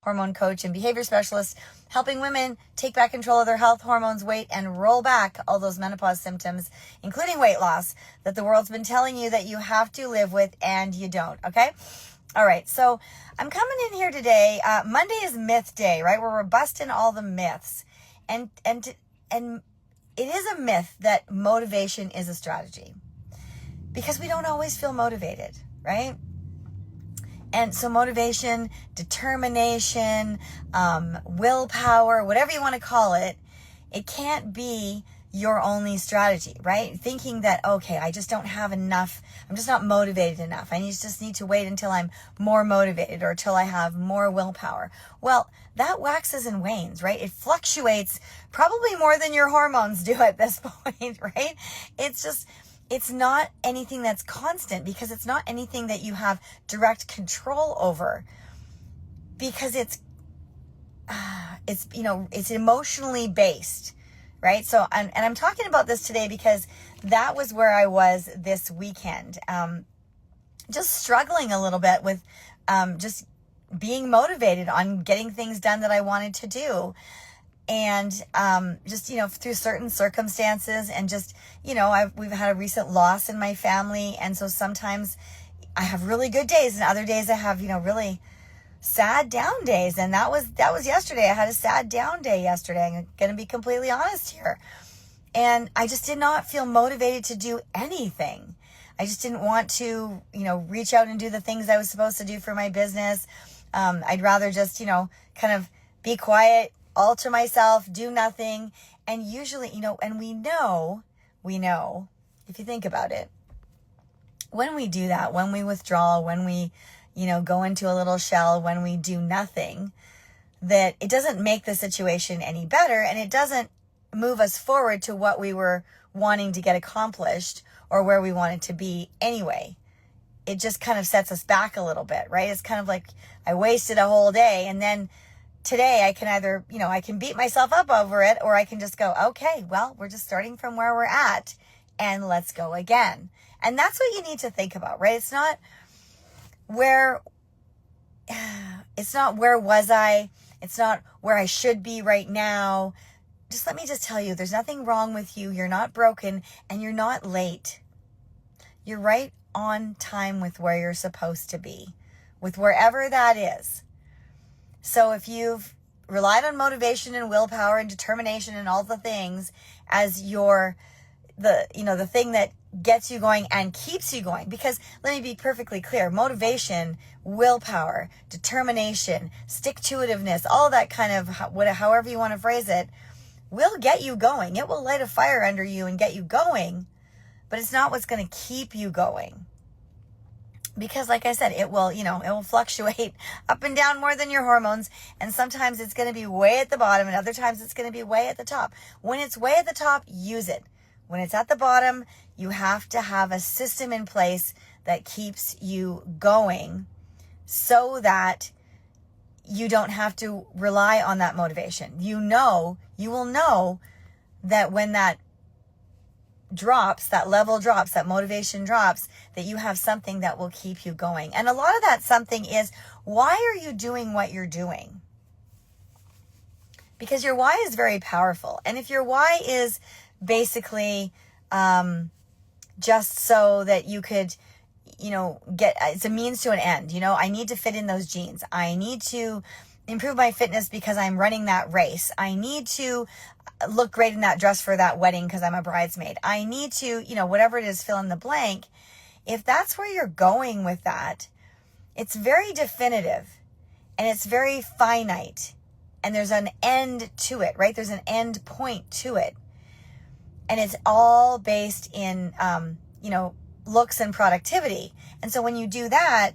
hormone coach and behavior specialist, helping women take back control of their health, hormones, weight, and roll back all those menopause symptoms, including weight loss, that the world's been telling you that you have to live with and you don't, okay? All right, so I'm coming in here today. Monday is myth day, right? Where we're busting all the myths. And it is a myth that motivation is a strategy, because we don't always feel motivated, right? And so motivation, determination, willpower, whatever you want to call it, it can't be your only strategy, right? Thinking that, okay, I just don't have enough. I'm just not motivated enough. I just need to wait until I'm more motivated or till I have more willpower. Well, that waxes and wanes, right? It fluctuates probably more than your hormones do at this point, right? It's not anything that's constant, because it's not anything that you have direct control over, because it's emotionally based, right? So, and I'm talking about this today because that was where I was this weekend, just struggling a little bit with just being motivated on getting things done that I wanted to do. And just, through certain circumstances, and just, we've had a recent loss in my family. And so sometimes I have really good days, and other days I have, really sad down days. And that was yesterday. I had a sad down day yesterday. I'm going to be completely honest here. And I just did not feel motivated to do anything. I just didn't want to, reach out and do the things I was supposed to do for my business. I'd rather just, kind of be quiet, all to myself, do nothing. And usually, and we know, if you think about it, when we do that, when we withdraw, when we, go into a little shell, when we do nothing, that it doesn't make the situation any better, and it doesn't move us forward to what we were wanting to get accomplished or where we wanted to be anyway. It just kind of sets us back a little bit, right? It's kind of like I wasted a whole day, and then today I can either, I can beat myself up over it, or I can just go, okay, well, we're just starting from where we're at and let's go again. And that's what you need to think about, right? It's not where was I? It's not where I should be right now. Just let me just tell you, there's nothing wrong with you. You're not broken, and you're not late. You're right on time with where you're supposed to be, with wherever that is. So if you've relied on motivation and willpower and determination and all the things as the thing that gets you going and keeps you going, because let me be perfectly clear, motivation, willpower, determination, stick-to-itiveness, all that kind of, however you want to phrase it, will get you going. It will light a fire under you and get you going, but it's not what's going to keep you going. Because like I said, it will fluctuate up and down more than your hormones. And sometimes it's going to be way at the bottom, and other times it's going to be way at the top. When it's way at the top, use it. When it's at the bottom, you have to have a system in place that keeps you going, so that you don't have to rely on that motivation. You will know that when that drops, that level drops, that motivation drops, that you have something that will keep you going. And a lot of that something is, why are you doing what you're doing? Because your why is very powerful. And if your why is basically just so that you could, it's a means to an end. I need to fit in those jeans. I need to improve my fitness because I'm running that race. I need to look great in that dress for that wedding because I'm a bridesmaid. I need to, whatever it is, fill in the blank. If that's where you're going with that, it's very definitive and it's very finite, and there's an end to it, right? There's an end point to it. And it's all based in, looks and productivity. And so when you do that,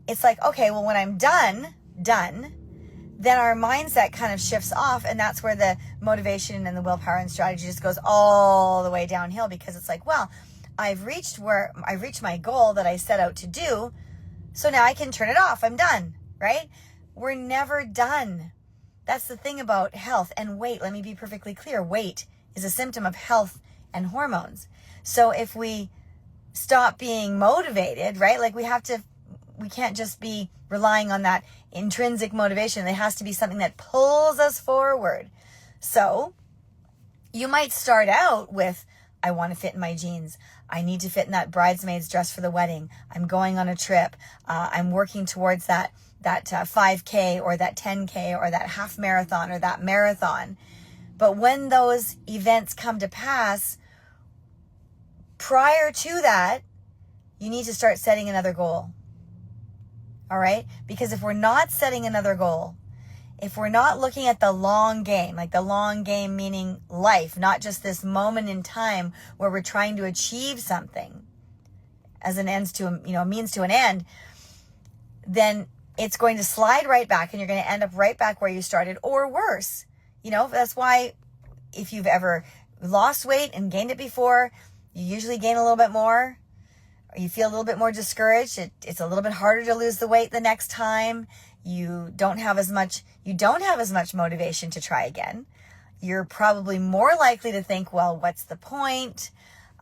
it's like, okay, well, when I'm done, then our mindset kind of shifts off. And that's where the motivation and the willpower and strategy just goes all the way downhill, because it's like, well, I've reached my goal that I set out to do. So now I can turn it off. I'm done, right? We're never done. That's the thing about health and weight. Let me be perfectly clear. Weight is a symptom of health and hormones. So if we stop being motivated, right? Like we have to we can't just be relying on that intrinsic motivation. It has to be something that pulls us forward. So you might start out with, I want to fit in my jeans. I need to fit in that bridesmaid's dress for the wedding. I'm going on a trip. I'm working towards that 5K or that 10K or that half marathon or that marathon. But when those events come to pass, prior to that, you need to start setting another goal. All right? Because if we're not setting another goal, if we're not looking at the long game, like the long game meaning life, not just this moment in time where we're trying to achieve something as an ends to a means to an end, then it's going to slide right back and you're going to end up right back where you started or worse. That's why if you've ever lost weight and gained it before, you usually gain a little bit more, or you feel a little bit more discouraged. It's a little bit harder to lose the weight the next time. You don't have as much motivation to try again. You're probably more likely to think, well, what's the point?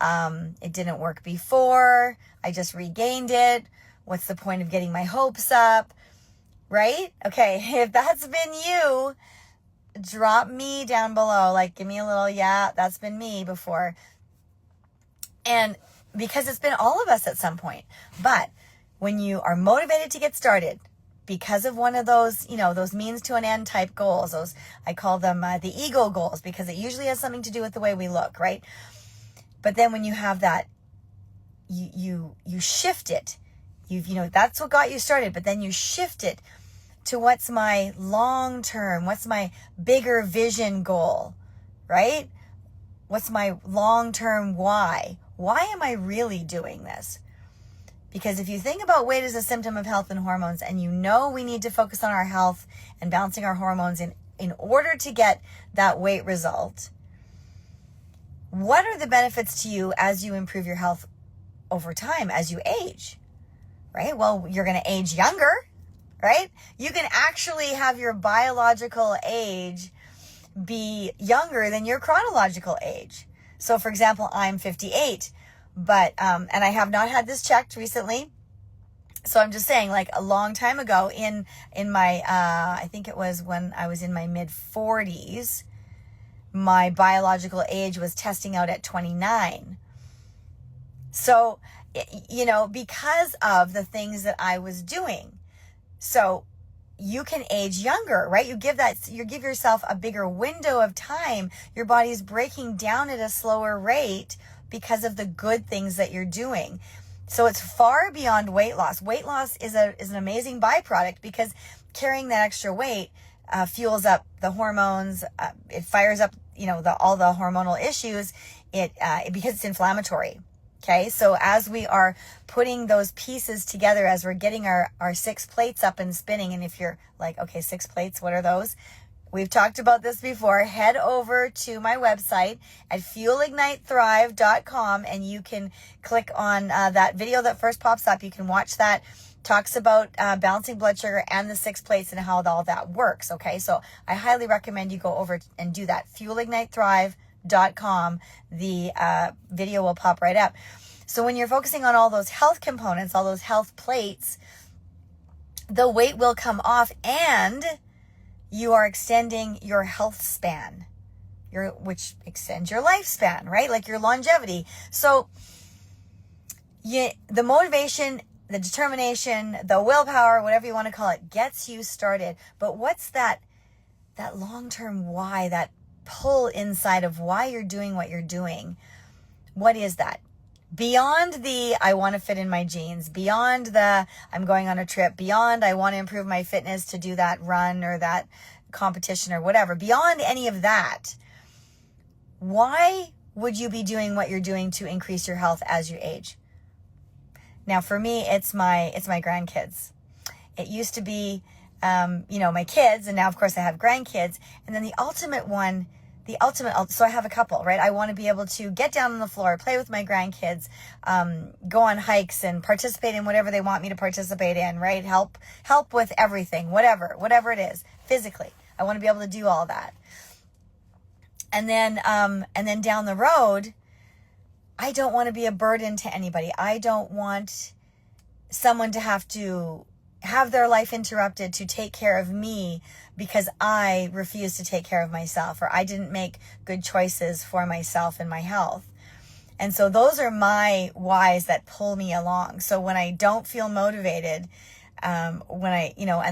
It didn't work before. I just regained it. What's the point of getting my hopes up? Right? Okay. If that's been you, drop me down below. Like, give me a little, yeah, that's been me before. And because it's been all of us at some point. But when you are motivated to get started, because of one of those, those means to an end type goals, those, I call them the ego goals, because it usually has something to do with the way we look, right? But then when you have that, you shift it. That's what got you started, but then you shift it to what's my long term, what's my bigger vision goal, right? What's my long term why? Why am I really doing this? Because if you think about weight as a symptom of health and hormones, and we need to focus on our health and balancing our hormones in order to get that weight result, what are the benefits to you as you improve your health over time, as you age, right? Well, you're going to age younger, right? You can actually have your biological age be younger than your chronological age. So for example, I'm 58. But, and I have not had this checked recently. So I'm just saying, like a long time ago in my, I think it was when I was in my mid 40s, my biological age was testing out at 29. So, because of the things that I was doing. So you can age younger, right? You give yourself a bigger window of time. Your body's breaking down at a slower rate because of the good things that you're doing. So it's far beyond weight loss. Weight loss is an amazing byproduct because carrying that extra weight fuels up the hormones. It fires up, all the hormonal issues. Because it's inflammatory. Okay, so as we are putting those pieces together, as we're getting our 6 plates up and spinning, and if you're like, okay, 6 plates, what are those? We've talked about this before. Head over to my website at fuelignitethrive.com and you can click on that video that first pops up. You can watch that. Talks about balancing blood sugar and the 6 plates and how all that works. Okay, so I highly recommend you go over and do that. fuelignitethrive.com. The video will pop right up. So when you're focusing on all those health components, all those health plates, the weight will come off and you are extending your health span, which extends your lifespan, right? Like your longevity. So the motivation, the determination, the willpower, whatever you want to call it, gets you started. But what's that long-term why, that pull inside of why you're doing what you're doing? What is that? Beyond the, I want to fit in my jeans, beyond the, I'm going on a trip, beyond, I want to improve my fitness to do that run or that competition or whatever, beyond any of that, why would you be doing what you're doing to increase your health as you age? Now, for me, it's my grandkids. It used to be, my kids, and now, of course, I have grandkids. And then the ultimate, so I have a couple, right? I want to be able to get down on the floor, play with my grandkids, go on hikes and participate in whatever they want me to participate in, right? Help with everything, whatever it is, physically. I want to be able to do all that. And then down the road, I don't want to be a burden to anybody. I don't want someone to have their life interrupted to take care of me because I refused to take care of myself, or I didn't make good choices for myself and my health. And so those are my whys that pull me along. So when I don't feel motivated, and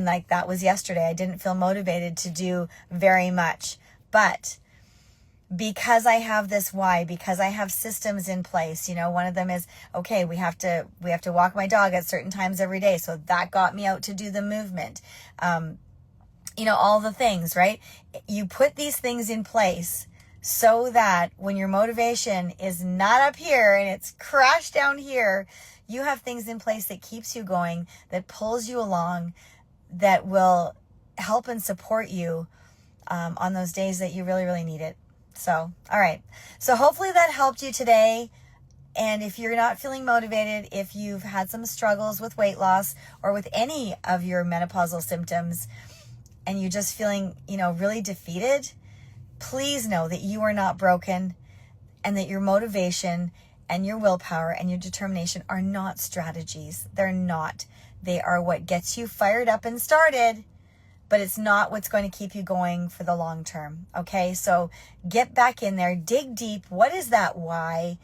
like that was yesterday, I didn't feel motivated to do very much, but because I have this why, because I have systems in place, one of them is, okay, we have to walk my dog at certain times every day. So that got me out to do the movement. All the things, right? You put these things in place so that when your motivation is not up here and it's crashed down here, you have things in place that keeps you going, that pulls you along, that will help and support you on those days that you really, really need it. So, all right. So hopefully that helped you today. And if you're not feeling motivated, if you've had some struggles with weight loss or with any of your menopausal symptoms, and you're just feeling, really defeated, please know that you are not broken, and that your motivation and your willpower and your determination are not strategies. They're not. They are what gets you fired up and started, but it's not what's going to keep you going for the long term. Okay, so get back in there, dig deep. What is that why?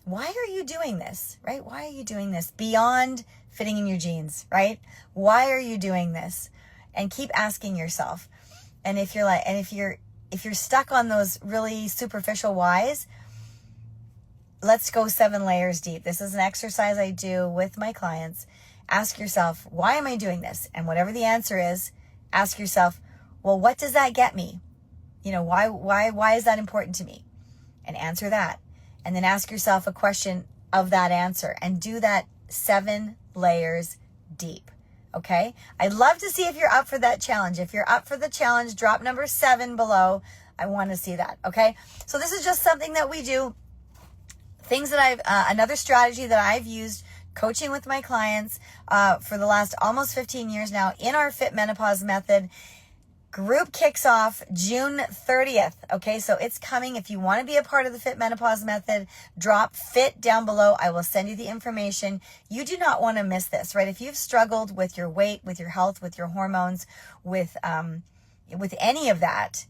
Why are you doing this, right? Why are you doing this beyond fitting in your jeans, right? Why are you doing this? And keep asking yourself. And if you're stuck on those really superficial whys, let's go 7 layers deep. This is an exercise I do with my clients. Ask yourself, why am I doing this? And whatever the answer is, ask yourself, well, what does that get me? Why is that important to me? And answer that. And then ask yourself a question of that answer and do that 7 layers deep. Okay? I'd love to see if you're up for that challenge. If you're up for the challenge, drop number 7 below. I want to see that. Okay? So this is just something that we do. Things that another strategy that I've used coaching with my clients for the last almost 15 years now in our Fit Menopause method. Group kicks off June 30th. Okay, so it's coming. If you want to be a part of the Fit Menopause method, drop FIT down below. I will send you the information. You do not want to miss this, right? If you've struggled with your weight, with your health, with your hormones, with any of that,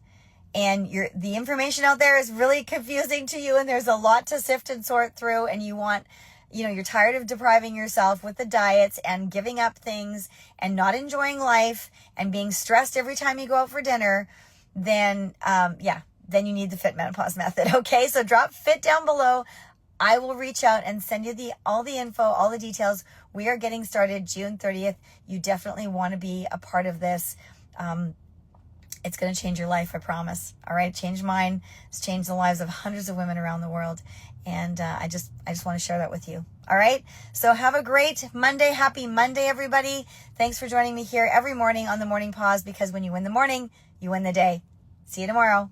and the information out there is really confusing to you, and there's a lot to sift and sort through, and you're tired of depriving yourself with the diets and giving up things and not enjoying life and being stressed every time you go out for dinner, then you need the Fit Menopause method. Okay, so drop FIT down below. I will reach out and send you all the info, all the details. We are getting started June 30th. You definitely want to be a part of this. It's going to change your life, I promise. All right, change mine. It's changed the lives of hundreds of women around the world. And I just want to share that with you. All right. So have a great Monday. Happy Monday, everybody. Thanks for joining me here every morning on the Morning Pause, because when you win the morning, you win the day. See you tomorrow.